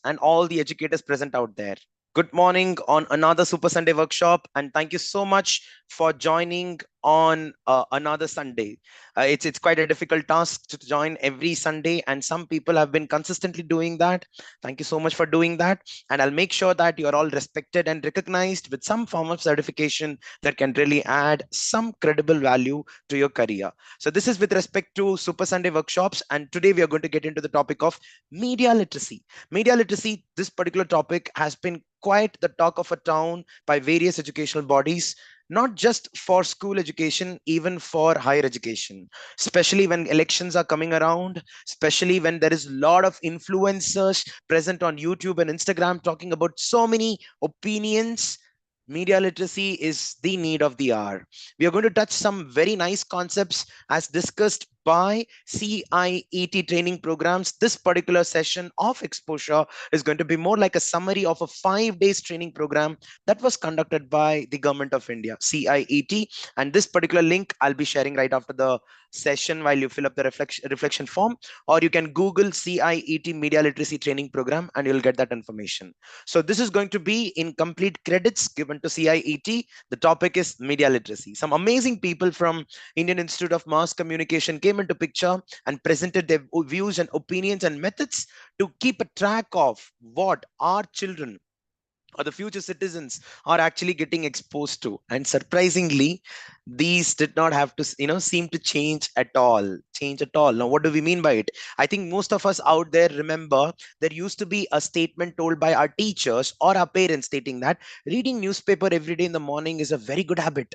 and all the educators present out there. Good morning on another Super Sunday workshop, and thank you so much for joining on another Sunday. It's quite a difficult task to join every Sunday, and some people have been consistently doing that. Thank you so much for doing that, and I'll make sure that you're all respected and recognized with some form of certification that can really add some credible value to your career. So this is with respect to Super Sunday workshops, and today we are going to get into the topic of media literacy. Media literacy, this particular topic has been quite the talk of a town by various educational bodies, not just for school education, even for higher education, especially when elections are coming around, especially when there is a lot of influencers present on YouTube and Instagram talking about so many opinions. Media literacy is the need of the hour. We are going to touch some very nice concepts as discussed by CIET training programs. This particular session of exposure is going to be more like a summary of a 5 days training program that was conducted by the government of India, CIET. And this particular link I'll be sharing right after the session while you fill up the reflection form, or you can Google CIET Media Literacy Training Program and you'll get that information. So this is going to be in complete credits given to CIET. The topic is media literacy. Some amazing people from Indian Institute of Mass Communication came into picture and presented their views and opinions and methods to keep a track of what our children or the future citizens are actually getting exposed to. And surprisingly, these did not have to seem to change at all. Now what do we mean by it? I think most of us out there remember there used to be a statement told by our teachers or our parents stating that reading newspaper every day in the morning is a very good habit.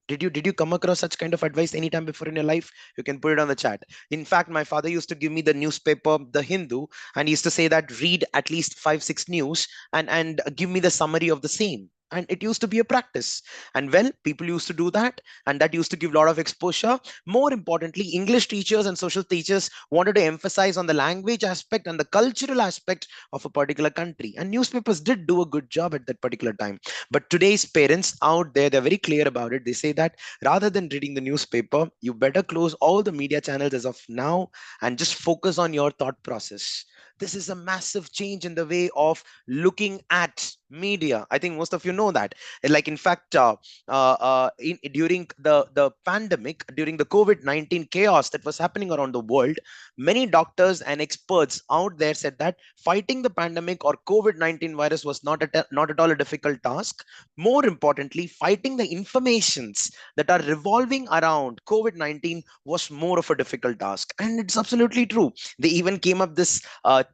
Did you come across such kind of advice anytime before in your life? You can put it on the chat. In fact, my father used to give me the newspaper, The Hindu, and he used to say that read at least 5 6 news and give me the summary of the same. And it used to be a practice. And well, people used to do that, and that used to give a lot of exposure. More importantly, English teachers and social teachers wanted to emphasize on the language aspect and the cultural aspect of a particular country. And newspapers did do a good job at that particular time. But today's parents out there, they're very clear about it. They say that rather than reading the newspaper, you better close all the media channels as of now and just focus on your thought process. This is a massive change in the way of looking at media. I think most of you know that. Like, in fact, during the pandemic, during the COVID-19 chaos that was happening around the world, many doctors and experts out there said that fighting the pandemic or COVID-19 virus was not at all a difficult task. More importantly, fighting the informations that are revolving around COVID-19 was more of a difficult task. And it's absolutely true. They even came up this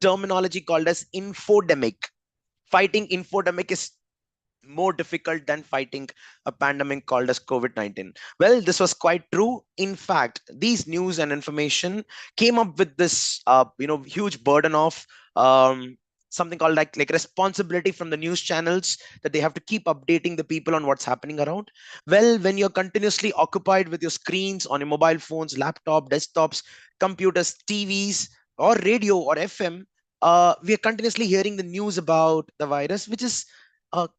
terminology called as infodemic. Fighting infodemic is more difficult than fighting a pandemic called as COVID-19. Well, this was quite true. In fact, these news and information came up with this, huge burden of something called like responsibility from the news channels, that they have to keep updating the people on what's happening around. Well, when you're continuously occupied with your screens on your mobile phones, laptop, desktops, computers, TVs, or radio or FM, we are continuously hearing the news about the virus, which is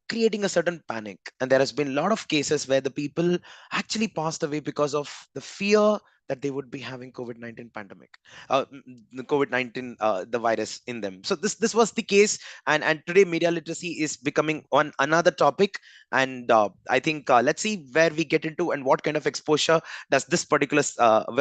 creating a certain panic. And there has been a lot of cases where the people actually passed away because of the fear that they would be having COVID-19 pandemic, the COVID-19, the virus in them. So this was the case, and today media literacy is becoming on another topic. And I think let's see where we get into and what kind of exposure does this particular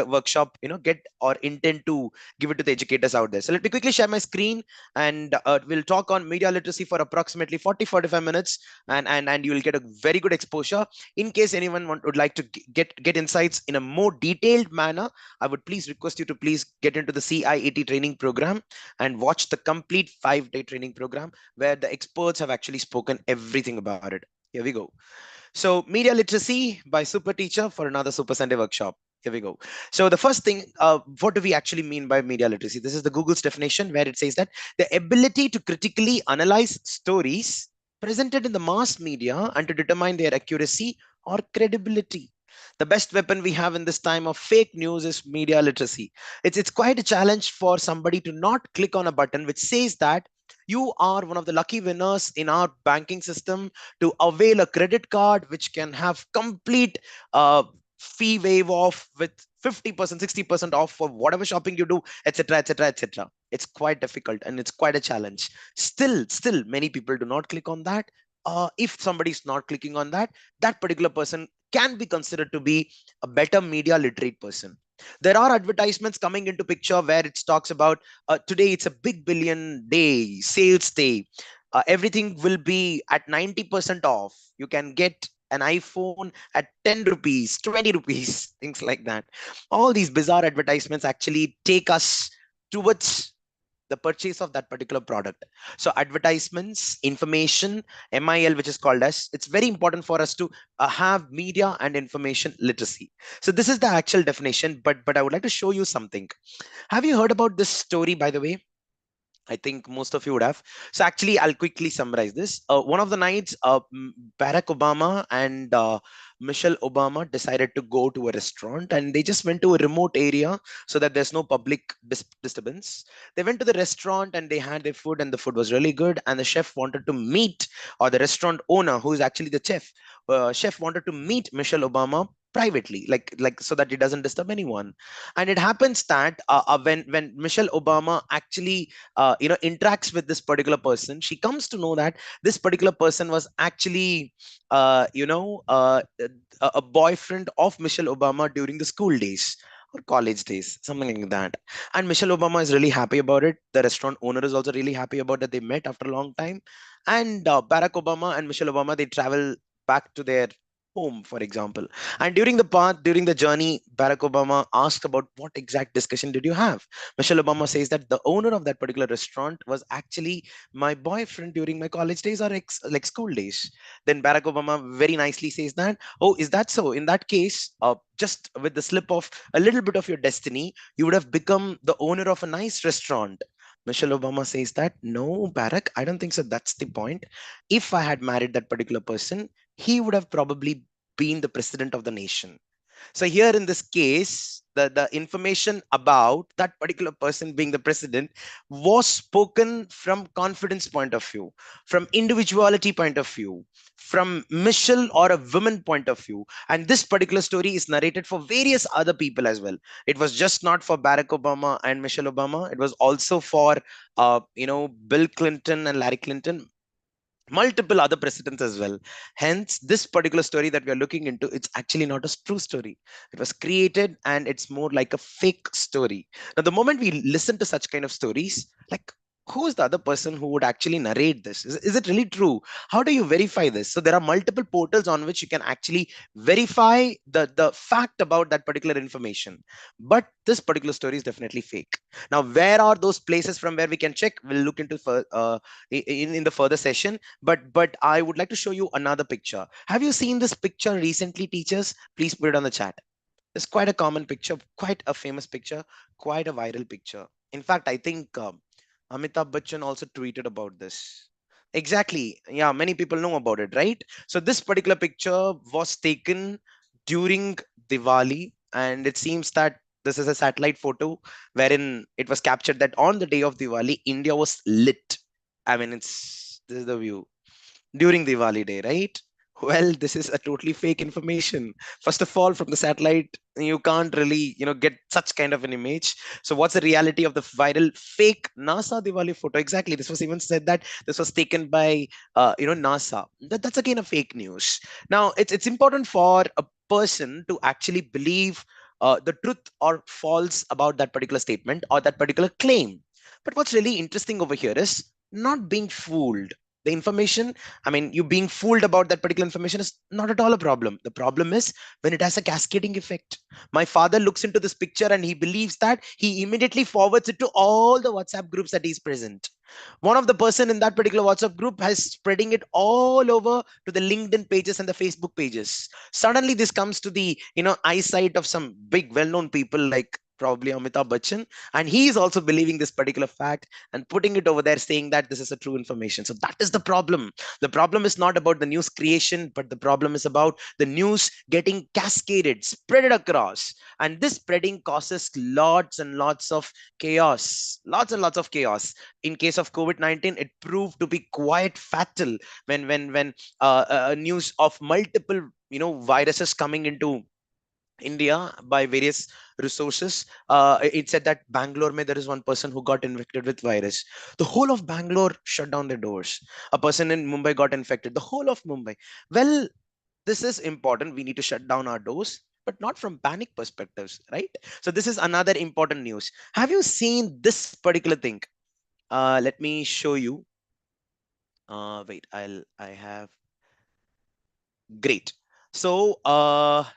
workshop get or intend to give it to the educators out there. So let me quickly share my screen, and we'll talk on media literacy for approximately 40 45 minutes, and you will get a very good exposure. In case anyone would like to get insights in a more detailed manner, I would please request you to please get into the CIET training program and watch the complete 5 day training program where the experts have actually spoken everything about it. Here we go. So media literacy by SuperTeacher for another Super Sunday workshop. Here we go. So the first thing, what do we actually mean by media literacy? This is the Google's definition, where it says that the ability to critically analyze stories presented in the mass media and to determine their accuracy or credibility. The best weapon we have in this time of fake news is media literacy. It's quite a challenge for somebody to not click on a button which says that you are one of the lucky winners in our banking system to avail a credit card which can have complete fee waive off with 50%, 60% off for whatever shopping you do, etc., etc., etc. It's quite difficult and it's quite a challenge. Still, many people do not click on that. If somebody is not clicking on that, that particular person can be considered to be a better media literate person. There are advertisements coming into picture where it talks about today it's a big billion day, sales day. Everything will be at 90% off. You can get an iPhone at 10 rupees, 20 rupees, things like that. All these bizarre advertisements actually take us towards the purchase of that particular product. So advertisements, information, MIL, which is called as, it's very important for us to have media and information literacy. So this is the actual definition, but I would like to show you something. Have you heard about this story, by the way? I think most of you would have. So actually, I'll quickly summarize this. One of the nights, Barack Obama and Michelle Obama decided to go to a restaurant, and they just went to a remote area so that there's no public disturbance. They went to the restaurant and they had their food, and the food was really good. And the chef wanted to meet, or the restaurant owner, who is actually the chef wanted to meet Michelle Obama privately, like so that he doesn't disturb anyone. And it happens that when Michelle Obama actually interacts with this particular person, she comes to know that this particular person was actually a boyfriend of Michelle Obama during the school days or college days, something like that. And Michelle Obama is really happy about it. The restaurant owner is also really happy about that they met after a long time. And Barack Obama and Michelle Obama, they travel back to their home, for example. And during the journey, Barack Obama asked about what exact discussion did you have. Michelle Obama says that the owner of that particular restaurant was actually my boyfriend during my college days or like school days. Then Barack Obama very nicely says that, oh, is that so? In that case, just with the slip of a little bit of your destiny, you would have become the owner of a nice restaurant. Michelle Obama says that, no, Barack, I don't think so. That's the point. If I had married that particular person, he would have probably been the president of the nation. So here in this case, the information about that particular person being the president was spoken from confidence point of view, from individuality point of view, from Michelle or a woman point of view. And this particular story is narrated for various other people as well. It was just not for Barack Obama and Michelle Obama. It was also for Bill Clinton and Larry Clinton, multiple other presidents as well. Hence, this particular story that we are looking into, it's actually not a true story. It was created and it's more like a fake story. Now, the moment we listen to such kind of stories, like, who's the other person who would actually narrate this? Is it really true? How do you verify this? So there are multiple portals on which you can actually verify the fact about that particular information. But this particular story is definitely fake. Now, where are those places from where we can check? We'll look into in the further session. But I would like to show you another picture. Have you seen this picture recently, teachers? Please put it on the chat. It's quite a common picture, quite a famous picture, quite a viral picture. In fact, I think Amitabh Bachchan also tweeted about this. Exactly. Yeah, many people know about it, right? So this particular picture was taken during Diwali, and it seems that this is a satellite photo wherein it was captured that on the day of Diwali, India was lit. I mean, this is the view during Diwali day, right? Well, this is a totally fake information. First of all, from the satellite, you can't really, get such kind of an image. So, what's the reality of the viral fake NASA Diwali photo? Exactly. This was even said that this was taken by, NASA. That's again a fake news. Now, it's important for a person to actually believe the truth or false about that particular statement or that particular claim. But what's really interesting over here is not being fooled. The information, I mean, you being fooled about that particular information is not at all a problem. The problem is when it has a cascading effect. My father looks into this picture and he believes that, he immediately forwards it to all the WhatsApp groups that he's present. One of the person in that particular WhatsApp group has spreading it all over to the LinkedIn pages and the Facebook pages. Suddenly this comes to the eyesight of some big well-known people like probably Amitabh Bachchan, and he is also believing this particular fact and putting it over there saying that this is a true information. So that is the problem. The problem is not about the news creation, but the problem is about the news getting cascaded, spread it across. And this spreading causes lots and lots of chaos, lots and lots of chaos. In case of COVID-19, it proved to be quite fatal when news of multiple viruses coming into India by various resources. It said that Bangalore, mein, there is one person who got infected with virus. The whole of Bangalore shut down their doors. A person in Mumbai got infected. The whole of Mumbai. Well, this is important. We need to shut down our doors, but not from panic perspectives, right? So this is another important news. Have you seen this particular thing? Let me show you. Wait, I have. Great. So,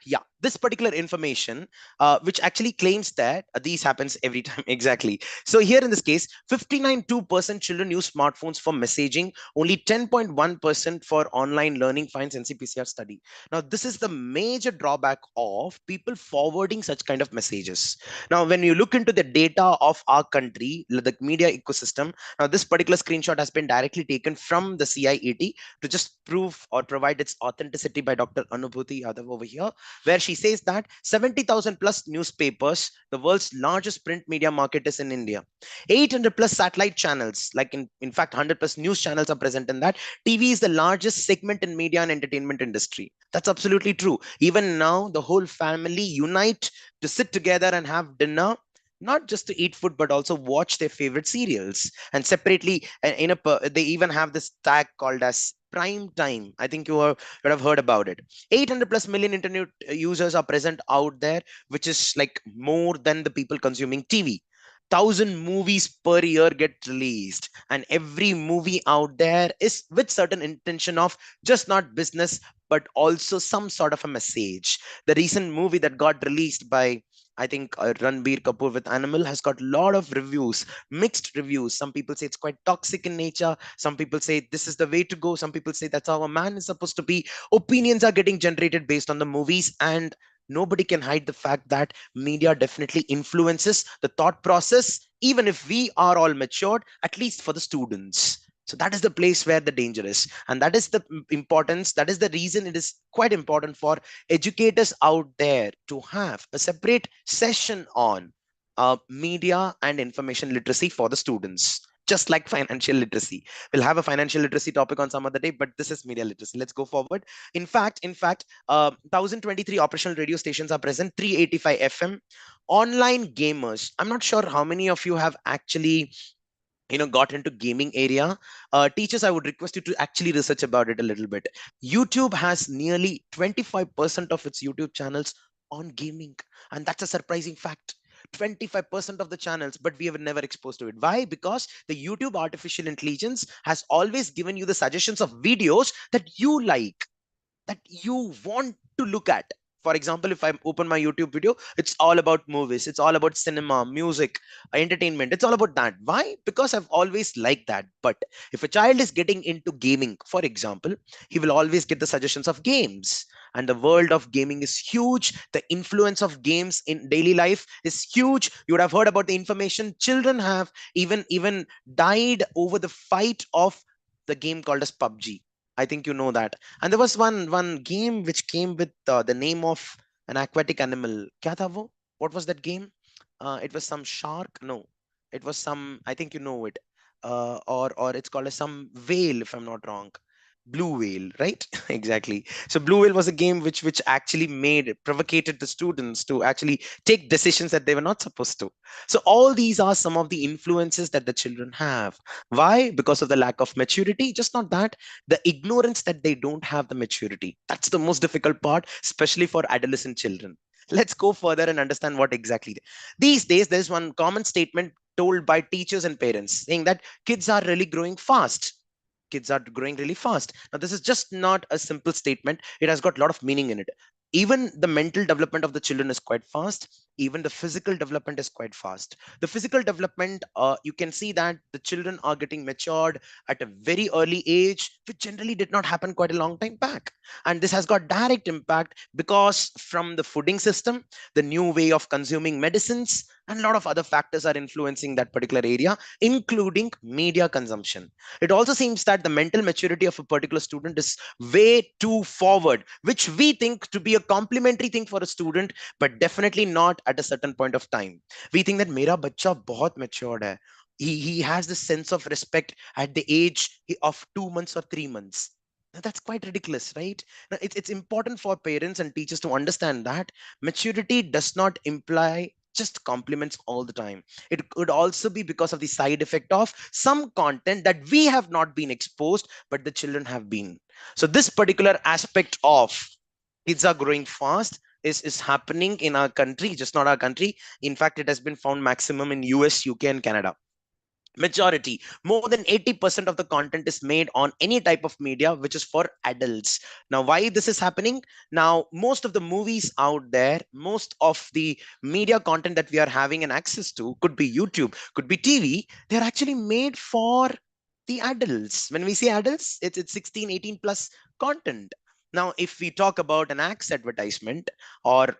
yeah, this particular information, which actually claims that these happens every time. Exactly. So here in this case, 59.2% children use smartphones for messaging, only 10.1% for online learning, finds NCPCR study. Now, this is the major drawback of people forwarding such kind of messages. Now, when you look into the data of our country, the media ecosystem, now this particular screenshot has been directly taken from the CIET to just prove or provide its authenticity by Dr. Anubhuti Yadav over here, where she says that 70,000 plus newspapers, the world's largest print media market is in India. 800 plus satellite channels, like in fact, 100 plus news channels are present in that. TV is the largest segment in media and entertainment industry. That's absolutely true. Even now, the whole family unite to sit together and have dinner, not just to eat food but also watch their favorite serials. And separately, they even have this tag called as prime time. I think would have heard about it. 800 plus million internet users are present out there, which is like more than the people consuming TV. 1,000 movies per year get released, and every movie out there is with certain intention of just not business but also some sort of a message. The recent movie that got released by, I think, Ranbir Kapoor with Animal has got a lot of reviews, mixed reviews. Some people say it's quite toxic in nature. Some people say this is the way to go. Some people say that's how a man is supposed to be. Opinions are getting generated based on the movies, and nobody can hide the fact that media definitely influences the thought process, even if we are all matured, at least for the students. So that is the place where the danger is. And that is the importance. That is the reason it is quite important for educators out there to have a separate session on media and information literacy for the students, just like financial literacy. We'll have a financial literacy topic on some other day, but this is media literacy. Let's go forward. In fact 1023 operational radio stations are present, 385 FM. Online gamers, I'm not sure how many of you have actually got into gaming area. Teachers, I would request you to actually research about it a little bit. YouTube has nearly 25% of its YouTube channels on gaming, and that's a surprising fact. 25% of the channels, but we have never exposed to it. Why? Because the YouTube artificial intelligence has always given you the suggestions of videos that you like, that you want to look at. For example, if I open my YouTube video, it's all about movies, it's all about cinema, music, entertainment, it's all about that. Why? Because I've always liked that. But if a child is getting into gaming, for example, he will always get the suggestions of games. And the world of gaming is huge. The influence of games in daily life is huge. You would have heard about the information children have even died over the fight of the game called as PUBG. I think you know that. And there was one game which came with the name of an aquatic animal. Kya tha wo? What was that game? It was some shark. No, it was some. I think you know it. Or it's called as some whale, if I'm not wrong. Blue Whale, right? Exactly. So Blue Whale was a game which actually made provocated the students to actually take decisions that they were not supposed to. So all these are some of the influences that the children have. Why? Because of the lack of maturity. Just not that, the ignorance that they don't have the maturity. That's the most difficult part, especially for adolescent children. Let's go further and understand what exactly. These days, there's one common statement told by teachers and parents saying that kids are really growing fast. Kids are growing really fast. Now, this is just not a simple statement. It has got a lot of meaning in it. Even the mental development of the children is quite fast. Even the physical development is quite fast. The physical development, you can see that the children are getting matured at a very early age, which generally did not happen quite a long time back. And this has got direct impact because from the fooding system, the new way of consuming medicines, and a lot of other factors are influencing that particular area, including media consumption. It also seems that the mental maturity of a particular student is way too forward, which we think to be a complementary thing for a student, but definitely not at a certain point of time. We think that mera bacha bahut matured hai. He has this sense of respect at the age of 2 months or 3 months. Now, that's quite ridiculous, right? Now, it's important for parents and teachers to understand that maturity does not imply just compliments all the time. It could also be because of the side effect of some content that we have not been exposed, but the children have been. So, this particular aspect of kids are growing fast is happening in our country, just not our country. In fact, it has been found maximum in US, UK, and Canada. Majority, more than 80% of the content is made on any type of media which is for adults. Now, why this is happening? Now, most of the movies out there, most of the media content that we are having an access to, could be YouTube, could be TV, they're actually made for the adults. When we say adults, it's 16, 18 plus content. Now, if we talk about an axe advertisement, or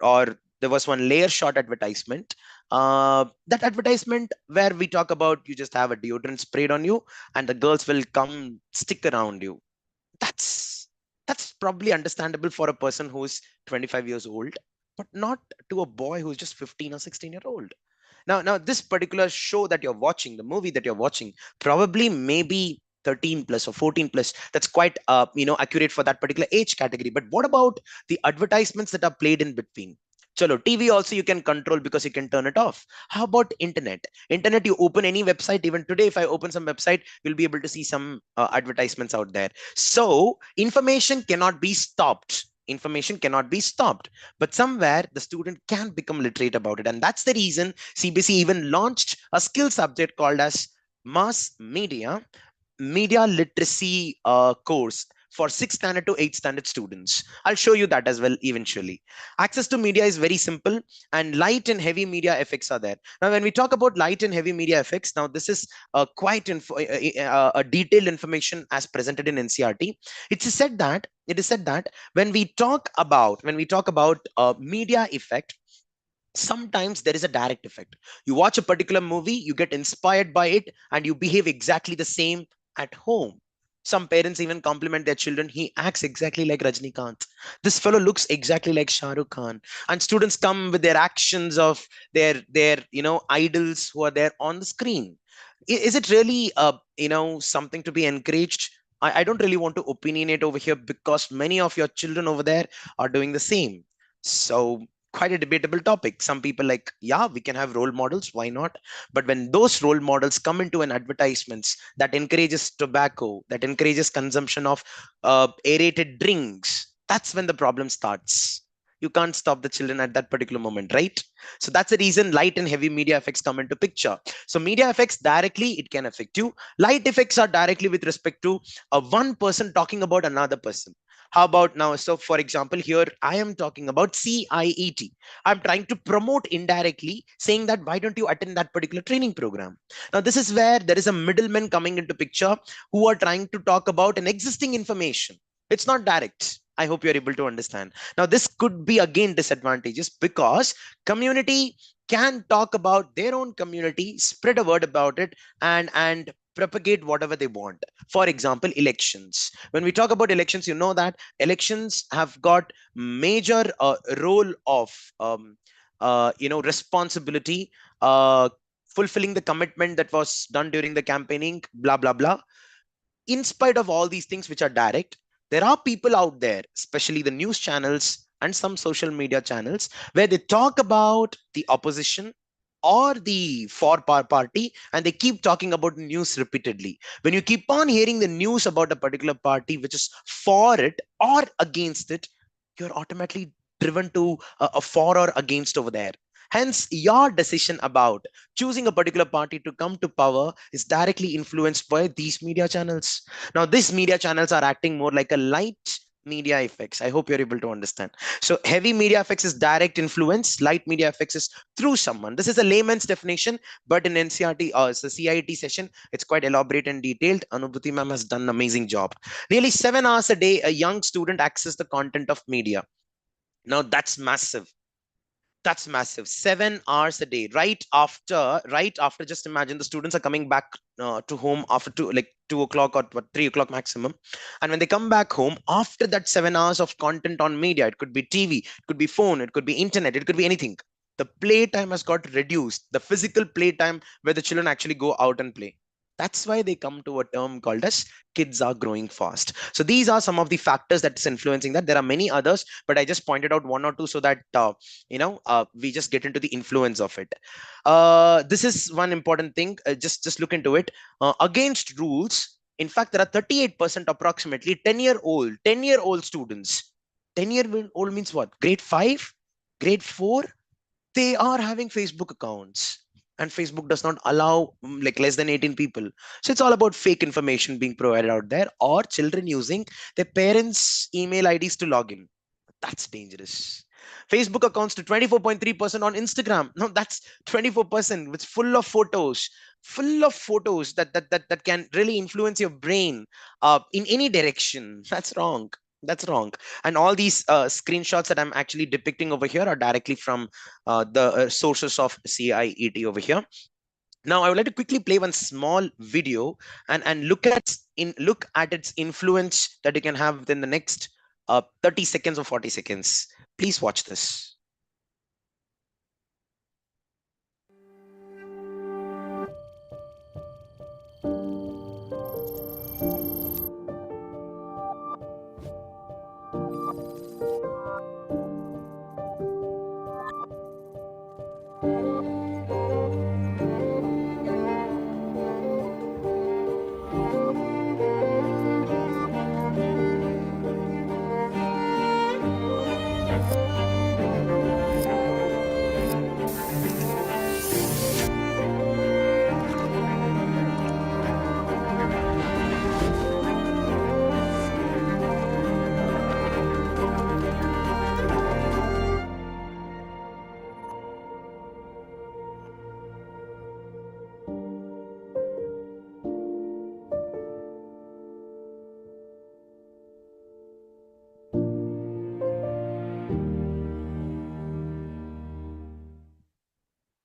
there was one layer shot advertisement, that advertisement where we talk about you just have a deodorant sprayed on you and the girls will come stick around you. That's that's probably understandable for a person who's 25 years old, but not to a boy who's just 15 or 16-year old. Now, this particular show that you're watching, the movie that you're watching, probably maybe 13 plus or 14 plus. That's quite accurate for that particular age category. But what about the advertisements that are played in between? Chalo, TV also you can control because you can turn it off. How about internet? Internet, you open any website. Even today, if I open some website, you'll be able to see some advertisements out there. So information cannot be stopped. Information cannot be stopped, but somewhere the student can become literate about it. And that's the reason CBC even launched a skill subject called as mass media literacy course for 6th standard to 8th standard students. I'll show you that as well eventually. Access to media is very simple, and light and heavy media effects are there. Now, when we talk about light and heavy media effects, now this is a detailed information as presented in NCRT. It is said that when we talk about media effect, sometimes there is a direct effect. You watch a particular movie, you get inspired by it, and you behave exactly the same at home. Some parents even compliment their children. He acts exactly like Rajnikant. This fellow looks exactly like Shah Rukh Khan. And students come with their actions of their idols who are there on the screen. Is it really something to be encouraged? I don't really want to opinionate over here because many of your children over there are doing the same. So quite a debatable topic. Some people like, yeah, we can have role models, why not? But when those role models come into an advertisements that encourages tobacco, that encourages consumption of aerated drinks, that's when the problem starts. You can't stop the children at that particular moment, right? So that's the reason light and heavy media effects come into picture. So media effects directly, it can affect you. Light effects are directly with respect to one person talking about another person. How about now? So, for example, here I am talking about CIET. I'm trying to promote indirectly, saying that why don't you attend that particular training program? Now, this is where there is a middleman coming into picture who are trying to talk about an existing information. It's not direct. I hope you're able to understand. Now, this could be again disadvantages because community can talk about their own community, spread a word about it, and propagate whatever they want. For example, elections. When we talk about elections, you know that elections have got major role of responsibility, fulfilling the commitment that was done during the campaigning, blah blah blah. In spite of all these things which are direct, there are people out there, especially the news channels and some social media channels, where they talk about the opposition or the party, and they keep talking about news repeatedly. When you keep on hearing the news about a particular party which is for it or against it, you're automatically driven to a for or against over there. Hence, your decision about choosing a particular party to come to power is directly influenced by these media channels. Now, these media channels are acting more like a light media effects. I hope you're able to understand. So, heavy media effects is direct influence, light media effects is through someone. This is a layman's definition, but in NCRT or it's a CIT session, it's quite elaborate and detailed. Anubhuti ma'am has done an amazing job. Nearly 7 hours a day, a young student accesses the content of media. Now, that's massive. That's massive. 7 hours a day. Right after, just imagine the students are coming back to home after 2 o'clock or what, 3 o'clock maximum. And when they come back home, after that 7 hours of content on media, it could be TV, it could be phone, it could be internet, it could be anything. The playtime has got reduced. The physical playtime where the children actually go out and play. That's why they come to a term called as kids are growing fast. So these are some of the factors that's influencing that. There are many others, but I just pointed out one or two so that we just get into the influence of it. This is one important thing. Just look into it. Against rules. In fact, there are 38% approximately 10-year-old students. 10-year-old means what? Grade 5, grade 4. They are having Facebook accounts, and Facebook does not allow like less than 18 people. So it's all about fake information being provided out there, or children using their parents email IDs to log in. That's dangerous. Facebook accounts to 24.3% on Instagram. No, that's 24% with full of photos that can really influence your brain in any direction. That's wrong. That's wrong. And all these screenshots that I'm actually depicting over here are directly from the sources of CIET over here. Now, I would like to quickly play one small video and look at its influence that you can have within the next 30 seconds or 40 seconds. Please watch this.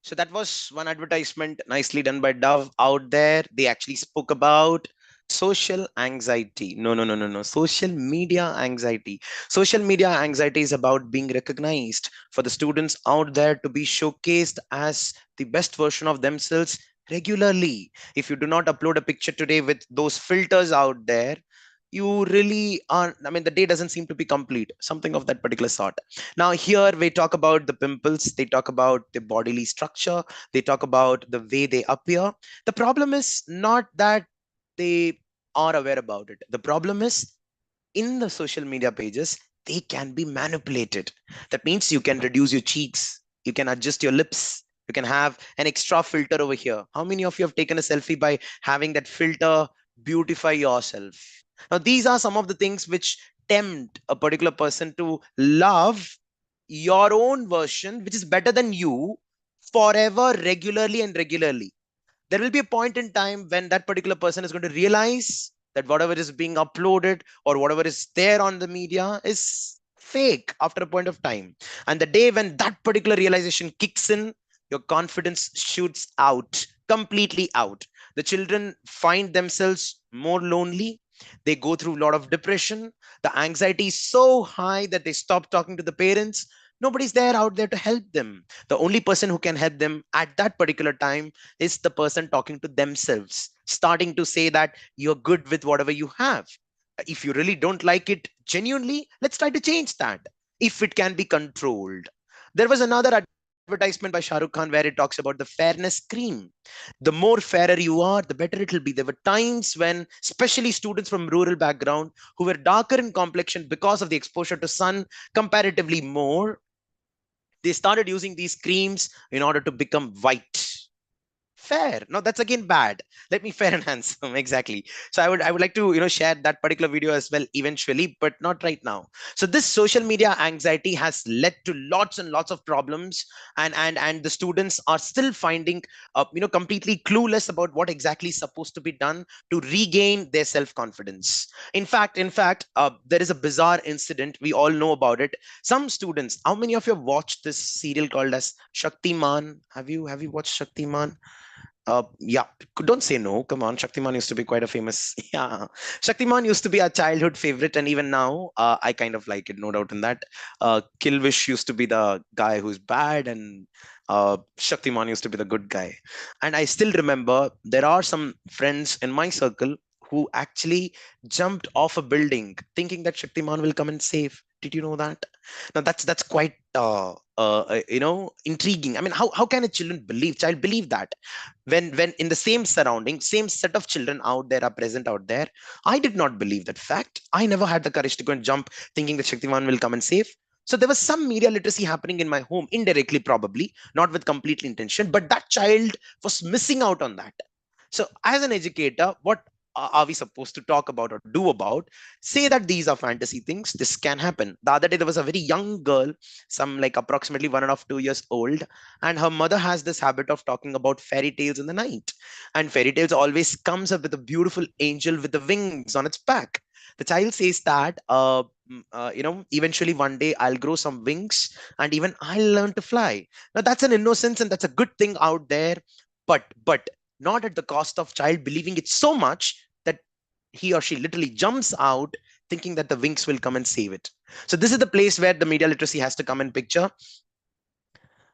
So that was one advertisement nicely done by Dove out there. They actually spoke about social anxiety. No, no, no, no, no. Social media anxiety. Social media anxiety is about being recognized, for the students out there to be showcased as the best version of themselves regularly. If you do not upload a picture today with those filters out there, you really are, I mean, the day doesn't seem to be complete, something of that particular sort. Now here we talk about the pimples, they talk about the bodily structure, they talk about the way they appear. The problem is not that they are aware about it. The problem is, in the social media pages, they can be manipulated. That means you can reduce your cheeks, you can adjust your lips, you can have an extra filter over here. How many of you have taken a selfie by having that filter beautify yourself? Now these are some of the things which tempt a particular person to love your own version, which is better than you, forever, regularly and regularly. There will be a point in time when that particular person is going to realize that whatever is being uploaded or whatever is there on the media is fake after a point of time. And the day when that particular realization kicks in, your confidence shoots out, completely out. The children find themselves more lonely. They go through a lot of depression. The anxiety is so high that they stop talking to the parents. Nobody's there out there to help them. The only person who can help them at that particular time is the person talking to themselves, starting to say that you're good with whatever you have. If you really don't like it genuinely, let's try to change that if it can be controlled. There was another advertisement by Shah Rukh Khan where it talks about the fairness cream. The more fairer you are, the better it will be. There were times when, especially students from rural background who were darker in complexion because of the exposure to sun comparatively more, they started using these creams in order to become white. Fair. No, that's again bad. Let me fair and handsome. Exactly. So I would like to share that particular video as well eventually, but not right now. So this social media anxiety has led to lots and lots of problems, and the students are still finding completely clueless about what exactly is supposed to be done to regain their self confidence. In fact, there is a bizarre incident, we all know about it. Some students, how many of you have watched this serial called as Shaktiman? Have you watched Shaktiman? Yeah, don't say no. Come on, Shaktiman used to be quite a famous. Yeah, Shaktiman used to be a childhood favorite, and even now, I kind of like it. No doubt in that. Kilvish used to be the guy who's bad, and Shaktiman used to be the good guy. And I still remember there are some friends in my circle who actually jumped off a building thinking that Shaktiman will come and save. Did you know that? Now that's quite intriguing. I mean, how can a child believe that when in the same surrounding, same set of children out there are present out there? I did not believe that fact. I never had the courage to go and jump thinking that Shaktiman will come and save. So there was some media literacy happening in my home, indirectly probably, not with complete intention, but that child was missing out on that. So, as an educator, what are we supposed to talk about or do about? Say that these are fantasy things. This can happen. The other day, there was a very young girl, some like approximately 1.5, 2 years old, and her mother has this habit of talking about fairy tales in the night. And fairy tales always comes up with a beautiful angel with the wings on its back. The child says that, eventually one day I'll grow some wings and even I'll learn to fly. Now, that's an innocence and that's a good thing out there. But not at the cost of child believing it so much that he or she literally jumps out thinking that the wings will come and save it. So this is the place where the media literacy has to come in picture,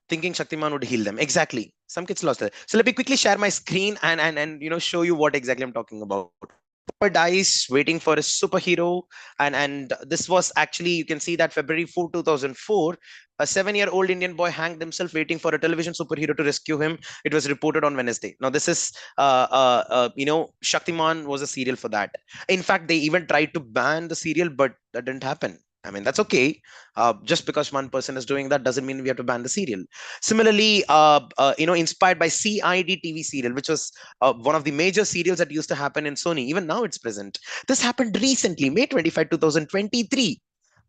thinking Shaktiman would heal them. Exactly. Some kids lost it. So let me quickly share my screen and show you what exactly I'm talking about. Boy dies waiting for his superhero, and this was actually, you can see that February 4, 2004, a 7-year-old Indian boy hanged himself waiting for a television superhero to rescue him. It was reported on Wednesday. Now this is Shaktiman was a serial for that. In fact, they even tried to ban the serial, but that didn't happen. I mean, that's okay. Just because one person is doing that doesn't mean we have to ban the serial. Similarly, inspired by CID TV serial, which was one of the major serials that used to happen in Sony. Even now, it's present. This happened recently, May 25, 2023.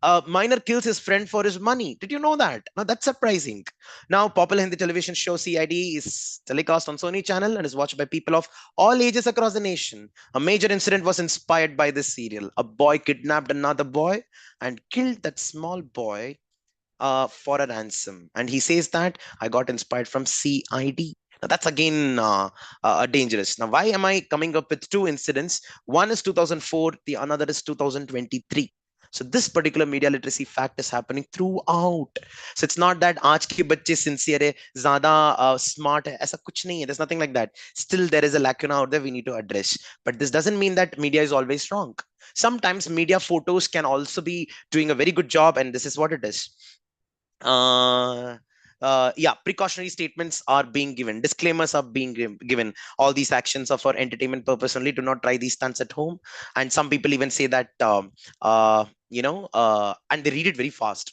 A minor kills his friend for his money. Did you know that? Now that's surprising. Now, popular Hindi television show CID is telecast on Sony channel and is watched by people of all ages across the nation. A major incident was inspired by this serial. A boy kidnapped another boy and killed that small boy for a ransom. And he says that I got inspired from CID. Now that's again dangerous. Now, why am I coming up with two incidents? One is 2004, the another is 2023. So this particular media literacy fact is happening throughout. So it's not that आज के बच्चे sincere है, ज़्यादा smart है, ऐसा कुछ नहीं है. There's nothing like that. Still, there is a lacuna out there we need to address. But this doesn't mean that media is always wrong. Sometimes media photos can also be doing a very good job, and this is what it is. uh, yeah, precautionary statements are being given, disclaimers are being given. All these actions are for entertainment purpose only. Do not try these stunts at home. And some people even say that and they read it very fast.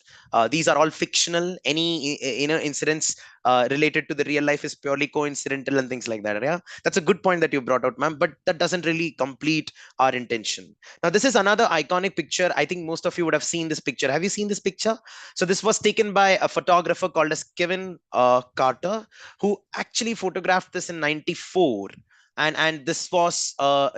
These are all fictional. Any incidents related to the real life is purely coincidental and things like that. Yeah, that's a good point that you brought out, ma'am, but that doesn't really complete our intention. Now this is another iconic picture. I think most of you would have seen this picture. Have you seen this picture? So this was taken by a photographer called as Kevin Carter, who actually photographed this in '94. And this was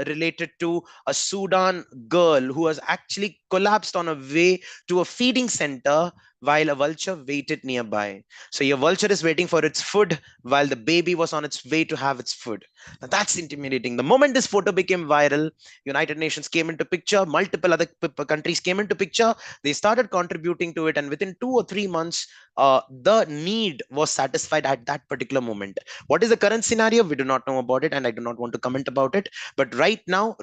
related to a Sudan girl who was actually collapsed on a way to a feeding center while a vulture waited nearby. So your vulture is waiting for its food while the baby was on its way to have its food. Now that's intimidating. The moment this photo became viral, United Nations came into picture, multiple other countries came into picture. They started contributing to it, and within 2 or 3 months, the need was satisfied at that particular moment. What is the current scenario? We do not know about it, and I do not want to comment about it. But right now,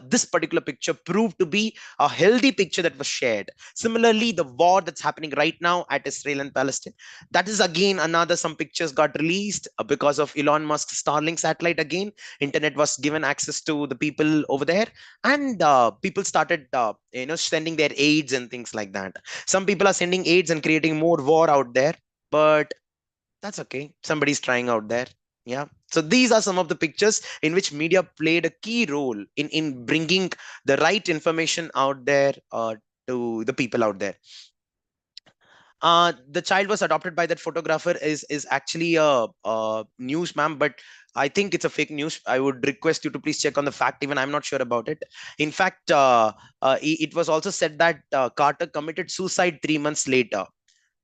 this particular picture proved to be a healthy picture that was shared. Similarly, the war that's happening right now at Israel and Palestine, that is again another. Some pictures got released because of Elon Musk's Starlink satellite. Again, internet was given access to the people over there, and people started sending their aids and things like that. Some people are sending aids and creating more war out there, but that's okay, somebody's trying out there. Yeah, so these are some of the pictures in which media played a key role in bringing the right information out there to the people out there. The child was adopted by that photographer is actually a news, ma'am, but I think it's a fake news. I would request you to please check on the fact. Even I'm not sure about it. In fact, it was also said that Carter committed suicide 3 months later.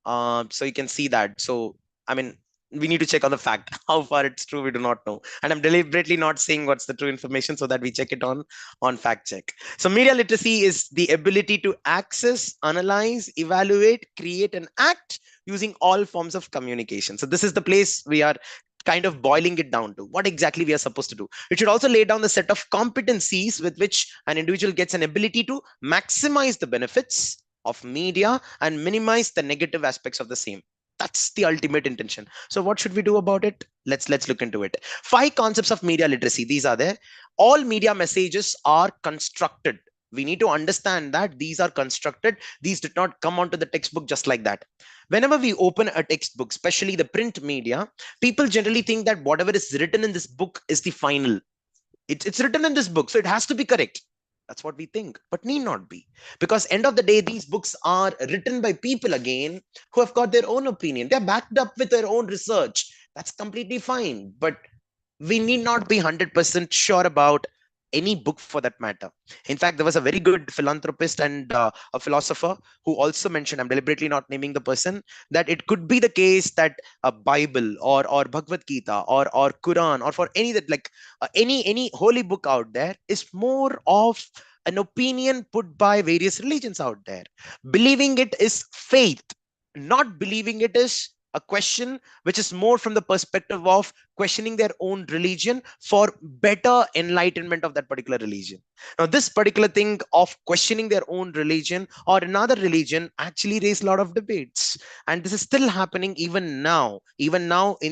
So you can see that. So I mean, we need to check on the fact. How far it's true, we do not know. And I'm deliberately not saying what's the true information so that we check it on fact check. So media literacy is the ability to access, analyze, evaluate, create, and act using all forms of communication. So this is the place we are kind of boiling it down to what exactly we are supposed to do. It should also lay down the set of competencies with which an individual gets an ability to maximize the benefits of media and minimize the negative aspects of the same. That's the ultimate intention. So what should we do about it? Let's look into it. 5 concepts of media literacy. These are there. All media messages are constructed. We need to understand that these are constructed. These did not come onto the textbook just like that. Whenever we open a textbook, especially the print media, people generally think that whatever is written in this book is the final. It's written in this book, so it has to be correct. That's what we think, but need not be. Because end of the day, these books are written by people again who have got their own opinion. They're backed up with their own research. That's completely fine. But we need not be 100% sure about any book for that matter. In fact, there was a very good philanthropist and a philosopher who also mentioned, I'm deliberately not naming the person, that it could be the case that a Bible or Bhagavad Gita or Quran or for any that like any holy book out there is more of an opinion put by various religions out there. Believing it is faith, not believing it is a question which is more from the perspective of questioning their own religion for better enlightenment of that particular religion. Now, this particular thing of questioning their own religion or another religion actually raised a lot of debates. And this is still happening even now in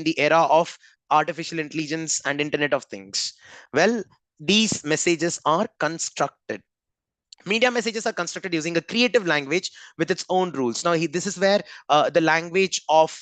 the era of artificial intelligence and Internet of Things. Well, these messages are constructed. Media messages are constructed using a creative language with its own rules. Now this is where the language of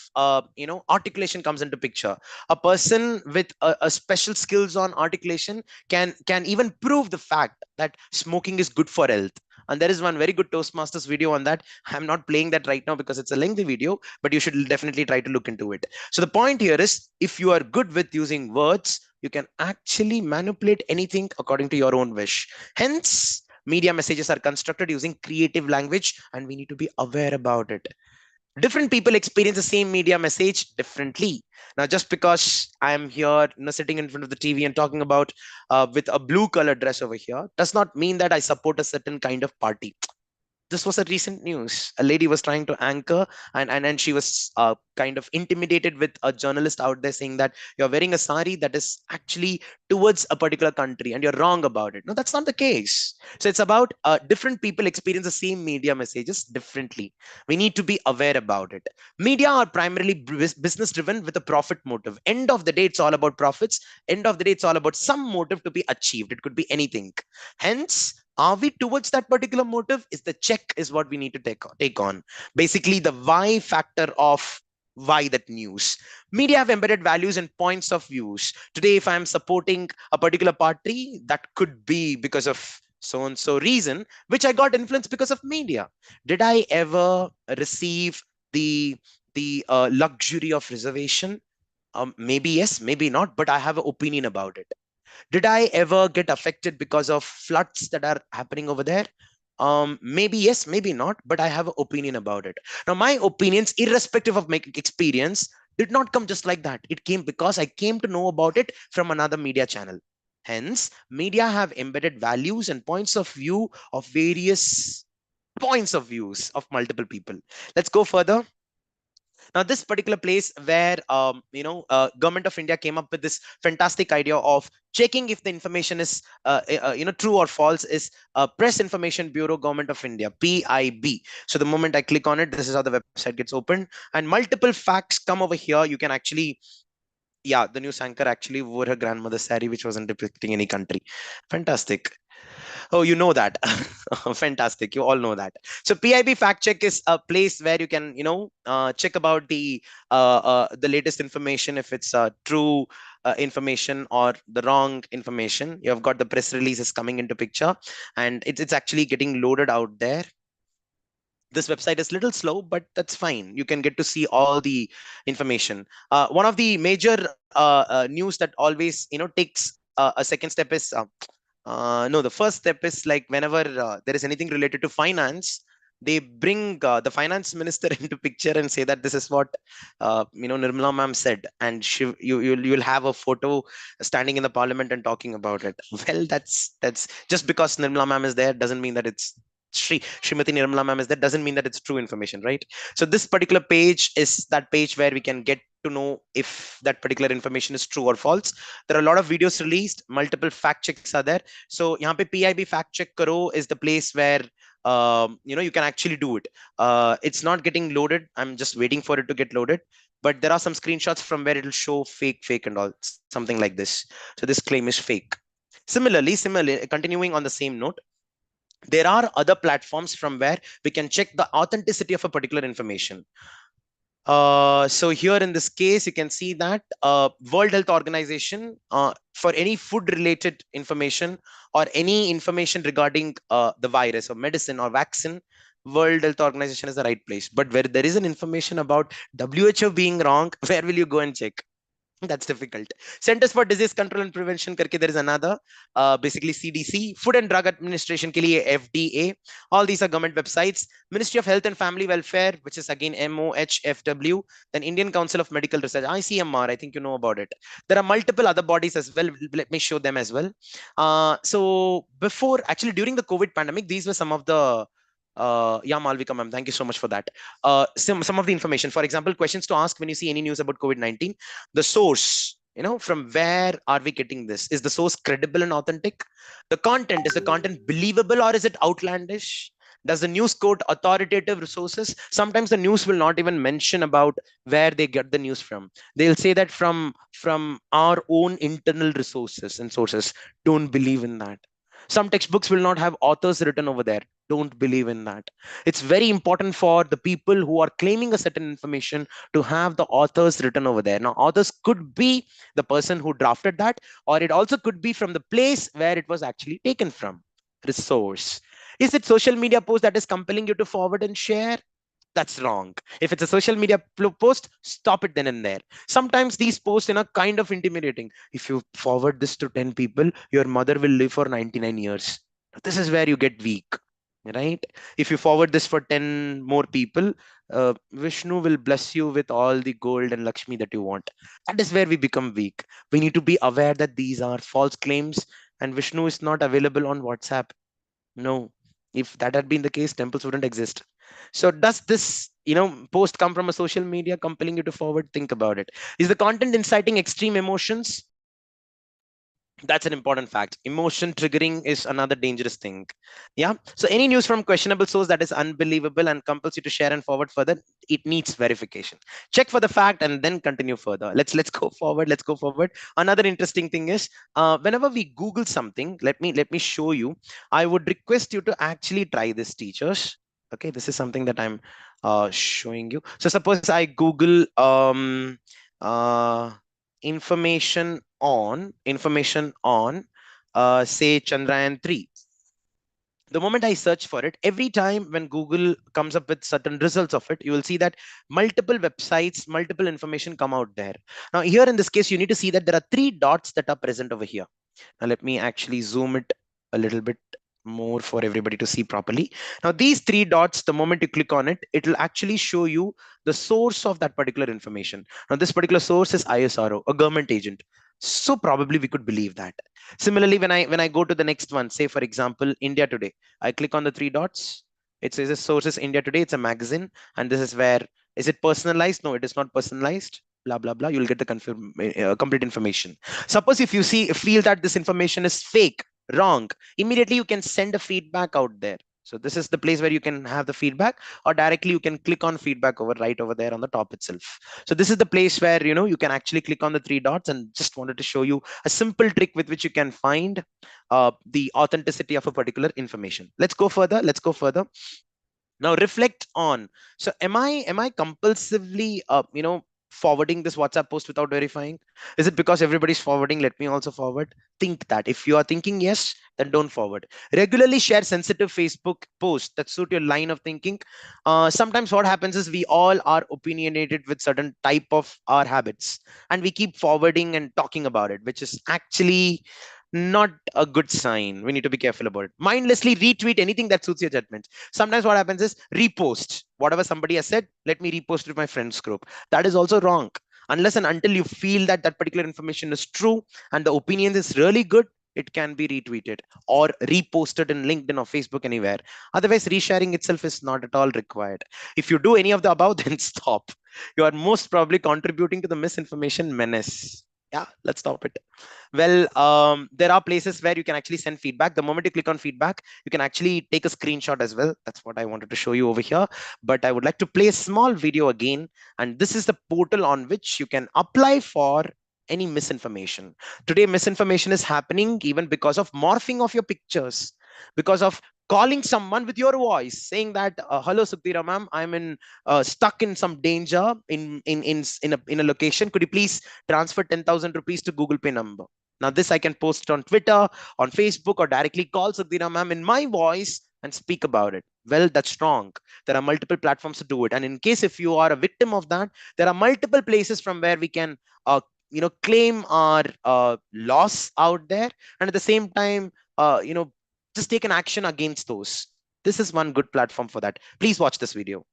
articulation comes into picture. A person with a special skills on articulation can even prove the fact that smoking is good for health. And there is one very good Toastmasters video on that. I'm not playing that right now because it's a lengthy video, but you should definitely try to look into it. So the point here is, if you are good with using words, you can actually manipulate anything according to your own wish. Hence, media messages are constructed using creative language, and we need to be aware about it. Different people experience the same media message differently. Now, just because I am here, sitting in front of the TV and talking about with a blue colored dress over here, does not mean that I support a certain kind of party. This was a recent news. A lady was trying to anchor, and she was kind of intimidated with a journalist out there saying that you're wearing a sari that is actually towards a particular country and you're wrong about it. No, that's not the case. So it's about different people experience the same media messages differently. We need to be aware about it. Media are primarily business driven with a profit motive. End of the day, it's all about profits. End of the day, it's all about some motive to be achieved. It could be anything. Hence, are we towards that particular motive? Is the check is what we need to take on. Basically, the why factor of why that news. Media have embedded values and points of views. Today, if I'm supporting a particular party, that could be because of so and so reason, which I got influenced because of media. Did I ever receive the luxury of reservation? Maybe yes, maybe not, but I have an opinion about it. Did I ever get affected because of floods that are happening over there? Maybe yes, maybe not, but I have an opinion about it. Now, my opinions, irrespective of my experience, did not come just like that. It came because I came to know about it from another media channel. Hence, media have embedded values and points of view of various points of views of multiple people. Let's go further. Now, this particular place where government of India came up with this fantastic idea of checking if the information is true or false is Press Information Bureau, Government of India, PIB. So the moment I click on it, this is how the website gets opened, and multiple facts come over here. You can actually, yeah, the news anchor actually wore her grandmother's saree, which wasn't depicting any country. Fantastic. Oh, you know that. Fantastic. You all know that. So PIB fact check is a place where you can, check about the latest information, if it's true information or the wrong information. You have got the press releases coming into picture, and it's actually getting loaded out there. This website is a little slow, but that's fine. You can get to see all the information. One of the major news that always takes a second step is no, the first step is like whenever there is anything related to finance, they bring the finance minister into picture and say that this is what Nirmala ma'am said, and you'll have a photo standing in the parliament and talking about it. Well, that's just because Nirmala ma'am is there doesn't mean that it's Srimati Nirmala ma'am is there doesn't mean that it's true information, right? So this particular page is that page where we can get to know if that particular information is true or false. There are a lot of videos released, multiple fact checks are there. So यहाँ पे PIB fact check karo is the place where you can actually do it. It's not getting loaded. I'm just waiting for it to get loaded. But there are some screenshots from where it'll show fake, and all, something like this. So this claim is fake. Similarly, continuing on the same note, there are other platforms from where we can check the authenticity of a particular information. So here in this case, you can see that World Health Organization, for any food related information or any information regarding the virus or medicine or vaccine, World Health Organization is the right place. But where there is an information about WHO being wrong, where will you go and check? That's difficult. Centers for Disease Control and Prevention करके there is another, basically CDC, Food and Drug Administration के लिए FDA. All these are government websites. Ministry of Health and Family Welfare, which is again MOHFW. Then Indian Council of Medical Research, ICMR. I think you know about it. There are multiple other bodies as well. Let me show them as well. So before, actually during the COVID pandemic, these were some of the yeah, Malvika ma'am, thank you so much for that. Some of the information, for example, questions to ask when you see any news about COVID-19, the source, from where are we getting this? Is the source credible and authentic? The content, is the content believable or is it outlandish? Does the news quote authoritative resources? Sometimes the news will not even mention about where they get the news from. They'll say that from our own internal resources and sources. Don't believe in that. Some textbooks will not have authors written over there. Don't believe in that. It's very important for the people who are claiming a certain information to have the authors written over there. Now, authors could be the person who drafted that, or it also could be from the place where it was actually taken from. Resource. Is it social media post that is compelling you to forward and share? That's wrong. If it's a social media post, stop it then and there. Sometimes these posts are kind of intimidating. If you forward this to 10 people, your mother will live for 99 years. This is where you get weak, right? If you forward this for 10 more people, Vishnu will bless you with all the gold and Lakshmi that you want. That is where we become weak. We need to be aware that these are false claims and Vishnu is not available on WhatsApp. No, if that had been the case, temples wouldn't exist. So does this, post come from a social media compelling you to forward? Think about it. Is the content inciting extreme emotions? That's an important fact. Emotion triggering is another dangerous thing. Yeah. So any news from questionable source that is unbelievable and compels you to share and forward further, it needs verification. Check for the fact and then continue further. Let's go forward. Let's go forward. Another interesting thing is, whenever we Google something, let me show you. I would request you to actually try this, teachers. Okay, this is something that I'm showing you. So suppose I Google uh, information on say Chandrayaan 3. The moment I search for it, every time when Google comes up with certain results of it, you will see that multiple websites, multiple information come out there. Now here in this case, you need to see that there are 3 dots that are present over here. Now let me actually zoom it a little bit more for everybody to see properly. Now these 3 dots, the moment you click on it, it will actually show you the source of that particular information. Now this particular source is ISRO, a government agent. So probably we could believe that. Similarly, when I go to the next one, say for example, India Today, I click on the 3 dots. It says the source is India Today. It's a magazine, and this is where, is it personalized? No, it is not personalized. Blah blah blah. You'll get the complete information. Suppose if you feel that this information is fake, wrong, immediately you can send a feedback out there. So this is the place where you can have the feedback, or directly you can click on feedback right over there on the top itself. So this is the place where you can actually click on the 3 dots, and just wanted to show you a simple trick with which you can find the authenticity of a particular information. Let's go further. Let's go further. Now reflect on. So am I compulsively forwarding this WhatsApp post without verifying? Is it because everybody's forwarding, let me also forward? Think that. If you are thinking yes, then don't forward. Regularly share sensitive Facebook posts that suit your line of thinking. Sometimes what happens is we all are opinionated with certain type of our habits, and we keep forwarding and talking about it, which is actually not a good sign. We need to be careful about it. Mindlessly retweet anything that suits your judgment. Sometimes what happens is repost whatever somebody has said. Let me repost it to my friends group. That is also wrong. Unless and until you feel that that particular information is true and the opinion is really good, it can be retweeted or reposted in LinkedIn or Facebook, anywhere. Otherwise, resharing itself is not at all required. If you do any of the above, then stop. You are most probably contributing to the misinformation menace. Yeah, let's stop it. Well, there are places where you can actually send feedback. The moment you click on feedback, you can actually take a screenshot as well. That's what I wanted to show you over here. But I would like to play a small video again. And this is the portal on which you can apply for any misinformation. Today, misinformation is happening even because of morphing of your pictures, because of calling someone with your voice, saying that, hello, Sukhdira ma'am, I'm in stuck in some danger in a location. Could you please transfer 10,000 rupees to Google Pay number? Now, this I can post on Twitter, on Facebook, or directly call Sukhdira ma'am in my voice and speak about it. Well, that's wrong. There are multiple platforms to do it. And in case if you are a victim of that, there are multiple places from where we can claim our loss out there, and at the same time just take an action against those. This is one good platform for that. Please watch this video.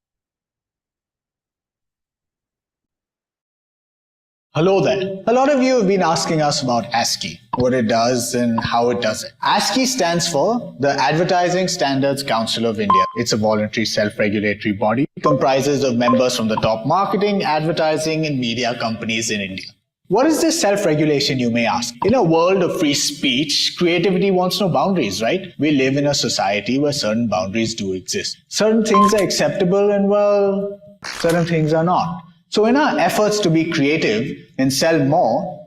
Hello there. A lot of you have been asking us about ASCII, what it does and how it does it. ASCII stands for the Advertising Standards Council of India. It's a voluntary self-regulatory body. It comprises of members from the top marketing, advertising and media companies in India. What is this self-regulation, you may ask? In a world of free speech, creativity wants no boundaries, right? We live in a society where certain boundaries do exist. Certain things are acceptable and, well, certain things are not. So in our efforts to be creative and sell more,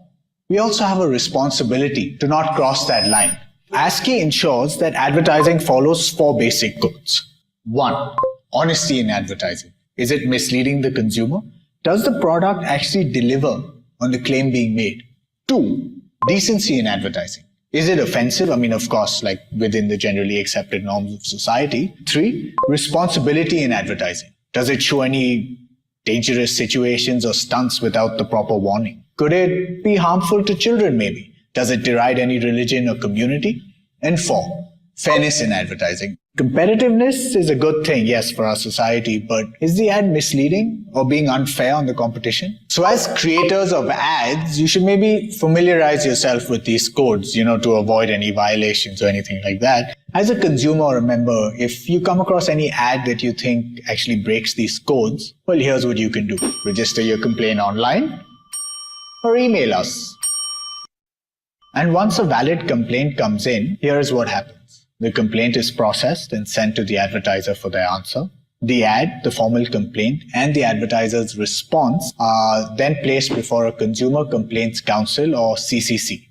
we also have a responsibility to not cross that line. ASCII ensures that advertising follows 4 basic codes. 1. Honesty in advertising. Is it misleading the consumer? Does the product actually deliver on the claim being made? 2. Decency in advertising. Is it offensive? I mean, of course, like within the generally accepted norms of society. 3. Responsibility in advertising. Does it show any dangerous situations or stunts without the proper warning? Could it be harmful to children maybe? Does it deride any religion or community? And 4, fairness in advertising. Competitiveness is a good thing, yes, for our society, but is the ad misleading or being unfair on the competition? So as creators of ads, you should maybe familiarize yourself with these codes, to avoid any violations or anything like that. As a consumer, remember, if you come across any ad that you think actually breaks these codes, well, here's what you can do. Register your complaint online or email us. And once a valid complaint comes in, here's what happens. The complaint is processed and sent to the advertiser for their answer. The ad, the formal complaint, and the advertiser's response are then placed before a Consumer Complaints Council or CCC.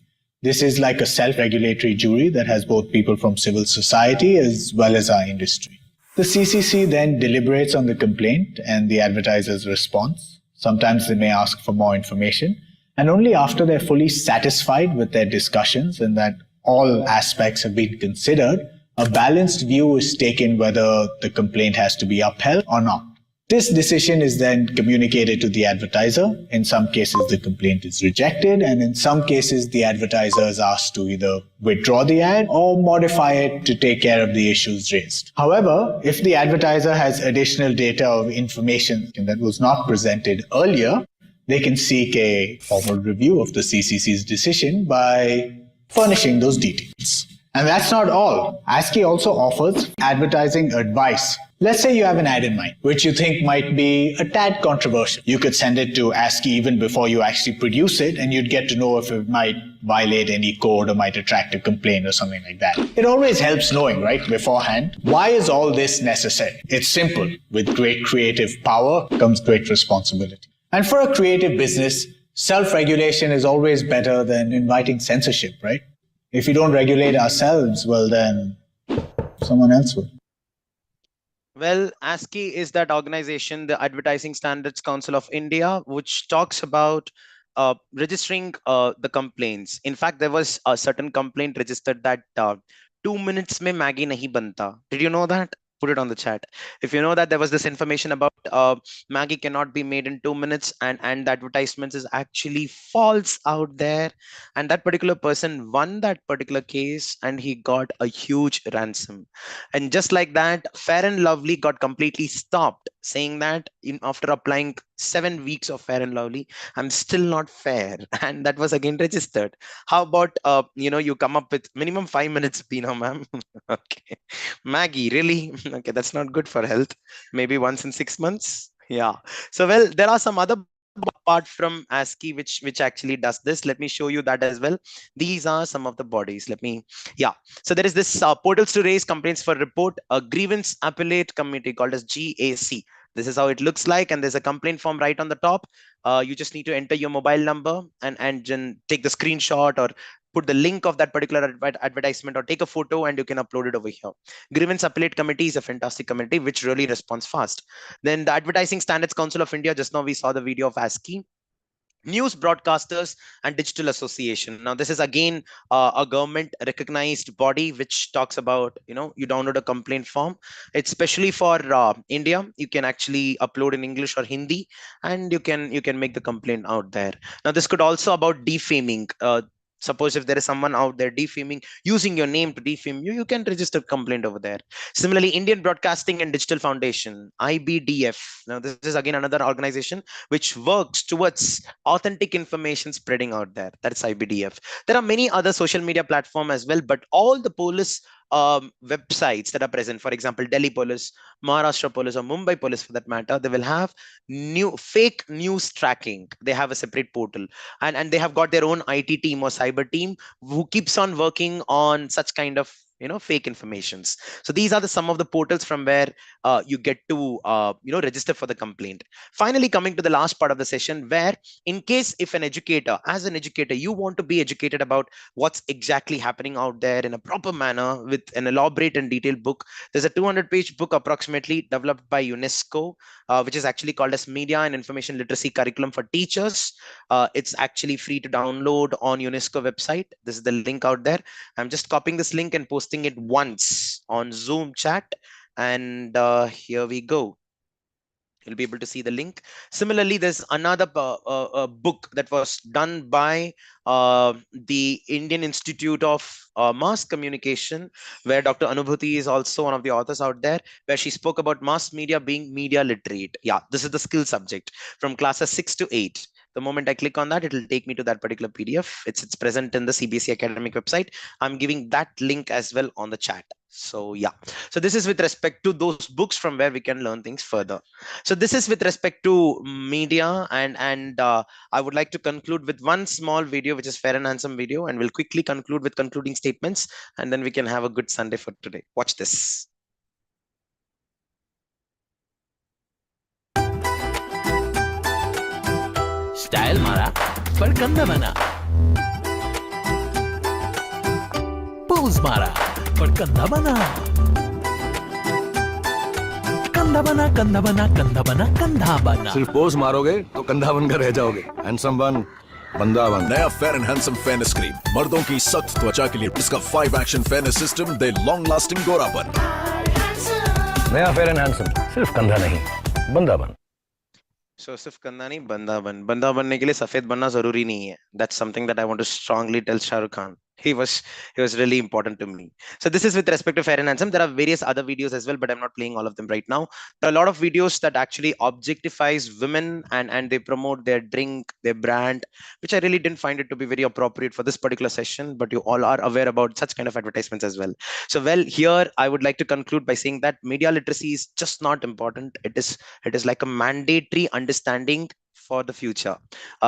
This is like a self-regulatory jury that has both people from civil society as well as our industry. The CCC then deliberates on the complaint and the advertiser's response. Sometimes they may ask for more information, and only after they're fully satisfied with their discussions and that all aspects have been considered, a balanced view is taken whether the complaint has to be upheld or not. This decision is then communicated to the advertiser. In some cases, the complaint is rejected, and in some cases, the advertiser is asked to either withdraw the ad or modify it to take care of the issues raised. However, if the advertiser has additional data or information that was not presented earlier, they can seek a formal review of the CCC's decision by furnishing those details. And that's not all. ASCII also offers advertising advice. Let's say you have an ad in mind, which you think might be a tad controversial. You could send it to ASCII even before you actually produce it, and you'd get to know if it might violate any code or might attract a complaint or something like that. It always helps knowing, right, beforehand. Why is all this necessary? It's simple. With great creative power comes great responsibility. And for a creative business, self-regulation is always better than inviting censorship, right? If we don't regulate ourselves, well then someone else will. Well, ASCII is that organization, the Advertising Standards Council of India, which talks about registering the complaints. In fact, there was a certain complaint registered that 2 minutes mein Maggie nahi banta. Did you know that? Put it on the chat. If you know that there was this information about Maggie cannot be made in 2 minutes, and the advertisements is actually false out there, and that particular person won that particular case, and he got a huge ransom. And just like that, Fair and Lovely got completely stopped, saying that in after applying 7 weeks of Fair and Lovely, I'm still not fair, and that was again registered. How about you come up with minimum 5 minutes, Bina ma'am? Okay. Maggie, really? Okay, that's not good for health. Maybe once in 6 months. Yeah. So well, there are some other apart from ASCII which actually does this. Let me show you that as well. These are some of the bodies. Let me, yeah. So there is this portals to raise complaints for report, a grievance appellate committee called as GAC. This is how it looks like, and there's a complaint form right on the top. You just need to enter your mobile number and take the screenshot or put the link of that particular advertisement or take a photo and you can upload it over here. Grievance appellate committee is a fantastic committee which really responds fast. Then the Advertising Standards Council of India, just now we saw the video of ASCII. News Broadcasters and Digital Association. Now this is again a government recognized body which talks about, you download a complaint form. It's specially for India. You can actually upload in English or Hindi, and you can make the complaint out there. Now this could also about defaming. Suppose if there is someone out there defaming, using your name to defame you, you can register complaint over there. Similarly, Indian Broadcasting and Digital Foundation, IBDF. Now this is again another organization which works towards authentic information spreading out there. That's IBDF. There are many other social media platforms as well, but all the police websites that are present, for example, Delhi Police, Maharashtra Police, or Mumbai Police for that matter, they will have new fake news tracking. They have a separate portal, and they have got their own IT team or cyber team who keeps on working on such kind of fake informations. So these are the some of the portals from where you get to register for the complaint. Finally, coming to the last part of the session, where in case if an educator, as an educator, you want to be educated about what's exactly happening out there in a proper manner with an elaborate and detailed book. There's a 200-page book approximately developed by UNESCO, which is actually called as Media and Information Literacy Curriculum for Teachers. It's actually free to download on UNESCO website. This is the link out there. I'm just copying this link and posting it once on Zoom chat. And here we go. You'll be able to see the link. Similarly, there's another book that was done by the Indian Institute of Mass Communication, where Dr. Anubhuti is also one of the authors out there, where she spoke about mass media being media literate. Yeah, this is the skill subject from classes 6 to 8. The moment I click on that, it'll take me to that particular PDF. It's present in the CBSE academic website. I'm giving that link as well on the chat. So yeah, so this is with respect to those books from where we can learn things further. So this is with respect to media, and I would like to conclude with one small video, which is Fair and Handsome video, and we'll quickly conclude with concluding statements, and then we can have a good Sunday for today. Watch this. Style मारा पर कंधा बना, pose मारा पर कंधा बना, कंधा बना कंधा बना कंधा बना कंधा बना। सिर्फ पोज मारोगे तो कंधा बनकर रह जाओगे। हैंडसम बन, बंदा बन। नया fair and handsome fairness cream, मर्दों की सख्त त्वचा के लिए। इसका 5 एक्शन फेयरनेस सिस्टम दे लॉन्ग लास्टिंग गोरापन। नया फेयर एंड हैंडसम, सिर्फ कंधा नहीं बंदा बन। So सिर्फ कंधा नहीं, बंदा बनने के लिए सफेद बनना जरूरी नहीं है. That's something that I want to strongly tell Shah Rukh Khan. He was really important to me. So this is with respect to Fair and Handsome. There are various other videos as well, but I'm not playing all of them right now. There are a lot of videos that actually objectifies women, and they promote their drink, their brand, which I really didn't find it to be very appropriate for this particular session, but you all are aware about such kind of advertisements as well. So well, here I would like to conclude by saying that media literacy is just not important. It is like a mandatory understanding for the future,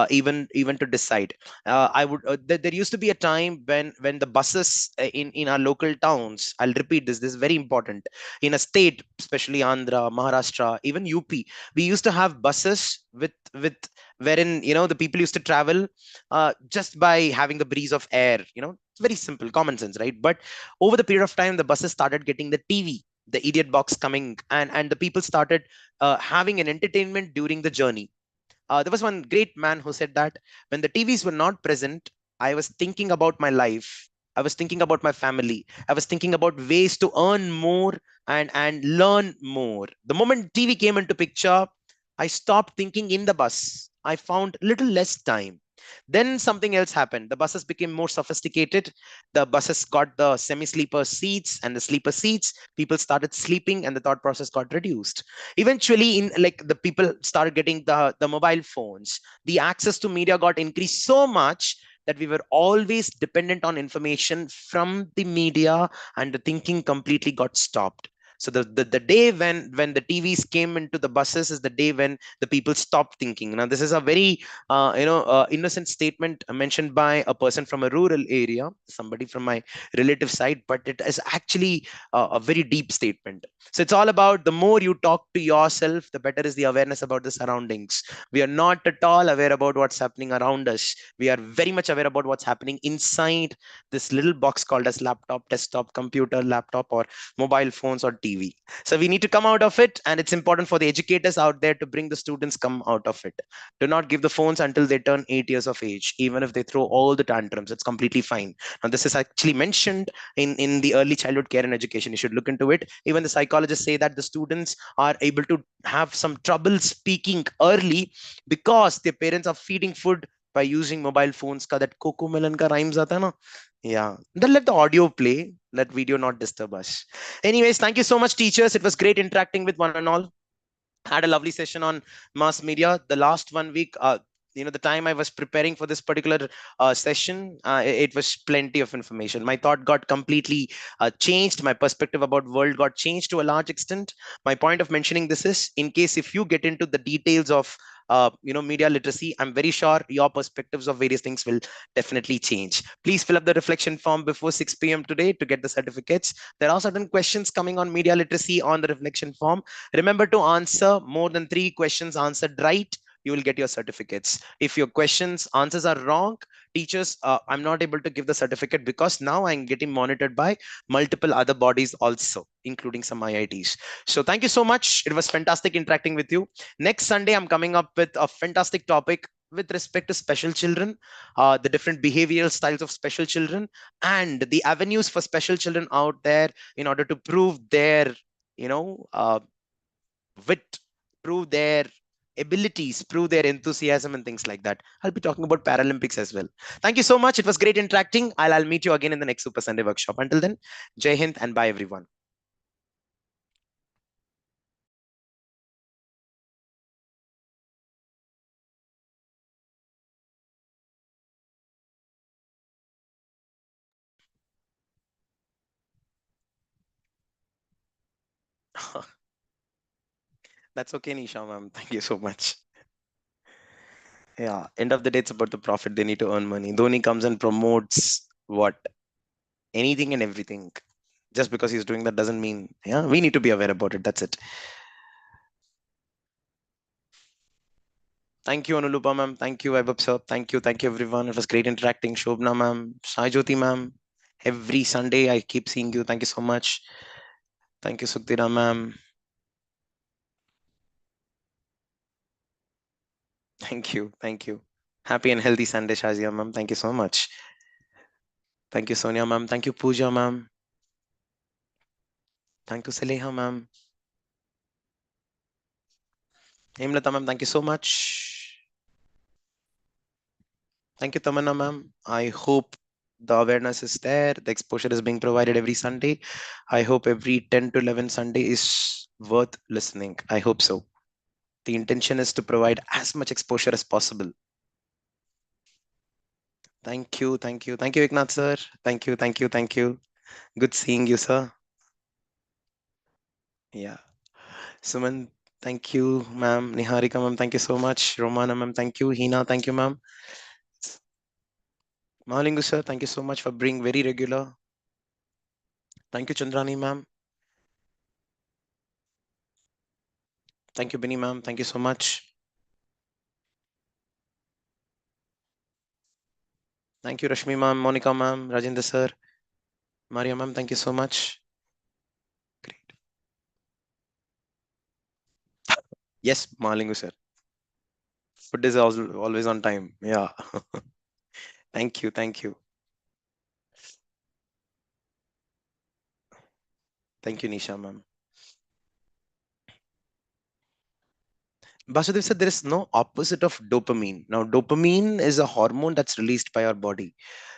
even to decide. There used to be a time when the buses in our local towns, I'll repeat this is very important, in a state, especially Andhra, Maharashtra, even UP, we used to have buses with wherein the people used to travel just by having the breeze of air. It's very simple, common sense, right? But over the period of time, the buses started getting the TV, the idiot box coming, and the people started having an entertainment during the journey. There was one great man who said that when the TVs were not present, I was thinking about my life. I was thinking about my family. I was thinking about ways to earn more and learn more. The moment TV came into picture, I stopped thinking in the bus. I found little less time. Then something else happened. The buses became more sophisticated. The buses got the semi-sleeper seats and the sleeper seats. People started sleeping and the thought process got reduced. Eventually, in like the people started getting the mobile phones. The access to media got increased so much that we were always dependent on information from the media, and the thinking completely got stopped. So the day when the TVs came into the buses is the day when the people stopped thinking. Now this is a very innocent statement mentioned by a person from a rural area, somebody from my relative side, but it is actually a very deep statement. So it's all about, the more you talk to yourself, the better is the awareness about the surroundings. We are not at all aware about what's happening around us. We are very much aware about what's happening inside this little box called as laptop, desktop, computer, laptop, or mobile phones or TV. So we need to come out of it, and it's important for the educators out there to bring the students come out of it. Do not give the phones until they turn 8 years of age. Even if they throw all the tantrums, it's completely fine. Now this is actually mentioned in the early childhood care and education. You should look into it. Even the psychologists say that the students are able to have some trouble speaking early because their parents are feeding food by using mobile phones. Ka that coco melon ka rhymes aata hai na. Yeah, then let the audio play, let video not disturb us. Anyways, thank you so much, teachers. It was great interacting with one and all. Had a lovely session on mass media. The last 1 week, the time I was preparing for this particular session, it was plenty of information. My thought got completely changed. My perspective about world got changed to a large extent. My point of mentioning this is, in case if you get into the details of media literacy, I'm very sure your perspectives of various things will definitely change. Please fill up the reflection form before 6 p.m. today to get the certificates. There are certain questions coming on media literacy on the reflection form. Remember to answer more than 3 questions answered right. You will get your certificates. If your questions answers are wrong, teachers, I'm not able to give the certificate because now I'm getting monitored by multiple other bodies also, including some IITs. So thank you so much. It was fantastic interacting with you. Next Sunday, I'm coming up with a fantastic topic with respect to special children, the different behavioral styles of special children, and the avenues for special children out there in order to prove their, wit, prove their abilities, prove their enthusiasm, and things like that. I'll be talking about Paralympics as well. Thank you so much. It was great interacting. I'll meet you again in the next Super Sunday workshop. Until then, Jai Hind and bye everyone. That's okay, Nisha ma'am. Thank you so much. Yeah, end of the day, it's about the profit. They need to earn money. Dhoni comes and promotes what? Anything and everything. Just because he's doing that doesn't mean, yeah, we need to be aware about it. That's it. Thank you, Anulupa ma'am. Thank you, Vaibhav sir. Thank you. Thank you, everyone. It was great interacting. Shobna ma'am, Sai Jyoti ma'am. Every Sunday, I keep seeing you. Thank you so much. Thank you, Suktira ma'am. Thank you. Thank you. Happy and healthy Sunday, Shazia ma'am. Thank you so much. Thank you, Sonia ma'am. Thank you, Pooja ma'am. Thank you, Saleha ma'am. Hemlata ma'am, thank you so much. Thank you, Tamanna ma'am. I hope the awareness is there. The exposure is being provided every Sunday. I hope every 10 to 11 Sunday is worth listening. I hope so. The intention is to provide as much exposure as possible. Thank you, thank you, thank you, Eknath sir. Thank you, thank you, thank you. Good seeing you, sir. Yeah. Suman, thank you, ma'am. Niharika, ma'am, thank you so much. Romana, ma'am, thank you. Hina, thank you, ma'am. Mahalingu, sir, thank you so much for being very regular. Thank you, Chandrani, ma'am. Thank you, Binny, ma'am. Thank you so much. Thank you, Rashmi, ma'am. Monica, ma'am. Rajendra, sir. Maria, ma'am, thank you so much. Great. Yes, Mahalingu, sir. Food is always on time. Yeah. Thank you, thank you. Thank you, Nisha, ma'am. Basudev said there is no opposite of dopamine. Now, dopamine is a hormone that's released by our body.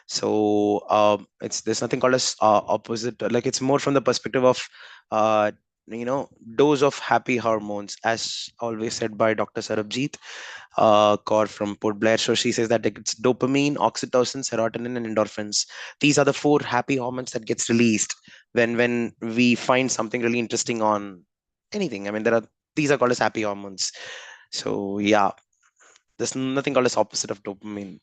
So it's there's nothing called as opposite. Like it's more from the perspective of uh, dose of happy hormones, as always said by Dr. Sarabjit Kaur from Port Blair. So she says that it's dopamine, oxytocin, serotonin, and endorphins. These are the four happy hormones that gets released when we find something really interesting on anything. I mean, there are these are called as happy hormones. So yeah, there's nothing called as opposite of dopamine.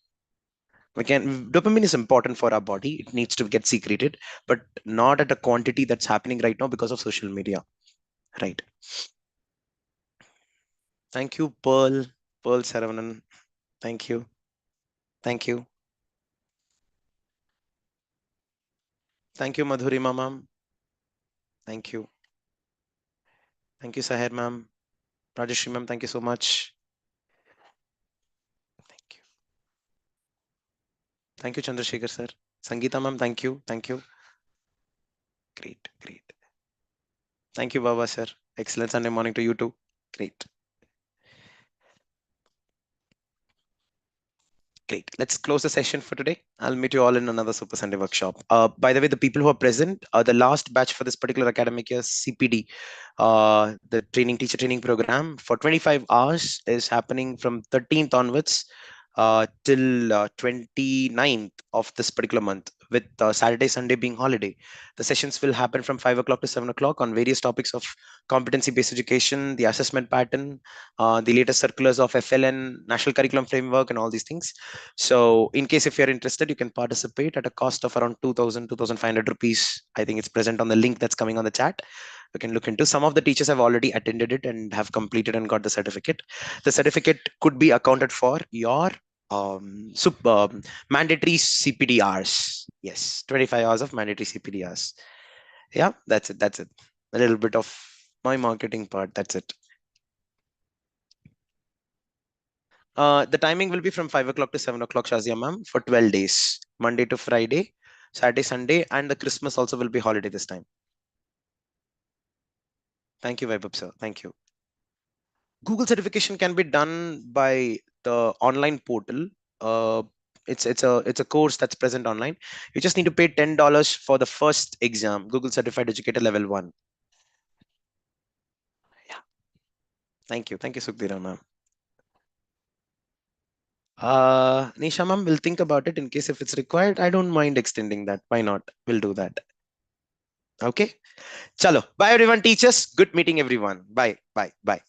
Again, dopamine is important for our body. It needs to get secreted, but not at a quantity that's happening right now because of social media. Right. Thank you, Pearl. Pearl Saravanan. Thank you. Thank you. Thank you, Madhurima ma'am. Thank you. Thank you, Sahir ma'am. Rajeshri ma'am, thank you so much. Thank you. Thank you, Chandrasekhar sir. Sangeeta ma'am, thank you. Thank you. Great, great. Thank you, Baba sir. Excellent Sunday morning to you too. Great. Great. Let's close the session for today. I'll meet you all in another Super Sunday workshop. By the way, the people who are present, the last batch for this particular academic year, CPD, the teacher training program for 25 hours is happening from 13th onwards till 29th of this particular month, with Saturday, Sunday being holiday. The sessions will happen from 5 o'clock to 7 o'clock on various topics of competency-based education, the assessment pattern, the latest circulars of FLN, National Curriculum Framework, and all these things. So in case if you're interested, you can participate at a cost of around 2,000, 2,500 rupees. I think it's present on the link that's coming on the chat. You can look into. Some of the teachers have already attended it and have completed and got the certificate. The certificate could be accounted for your mandatory CPD hours. Yes, 25 hours of mandatory CPD hours. Yeah, that's it. That's it. A little bit of my marketing part. That's it. The timing will be from 5 o'clock to 7 o'clock, Shazia ma'am, for 12 days, Monday to Friday, Saturday, Sunday, and the Christmas also will be holiday this time. Thank you, Vaibhav sir. Thank you. Google certification can be done by the online portal. Uh, it's a course that's present online. You just need to pay $10 for the first exam, Google Certified Educator Level 1. Yeah. Thank you. Thank you, Sukhdira ma'am. Nisha ma'am, we'll think about it in case if it's required. I don't mind extending that. Why not? We'll do that. Okay. Chalo. Bye everyone, teachers. Good meeting everyone. Bye. Bye. Bye.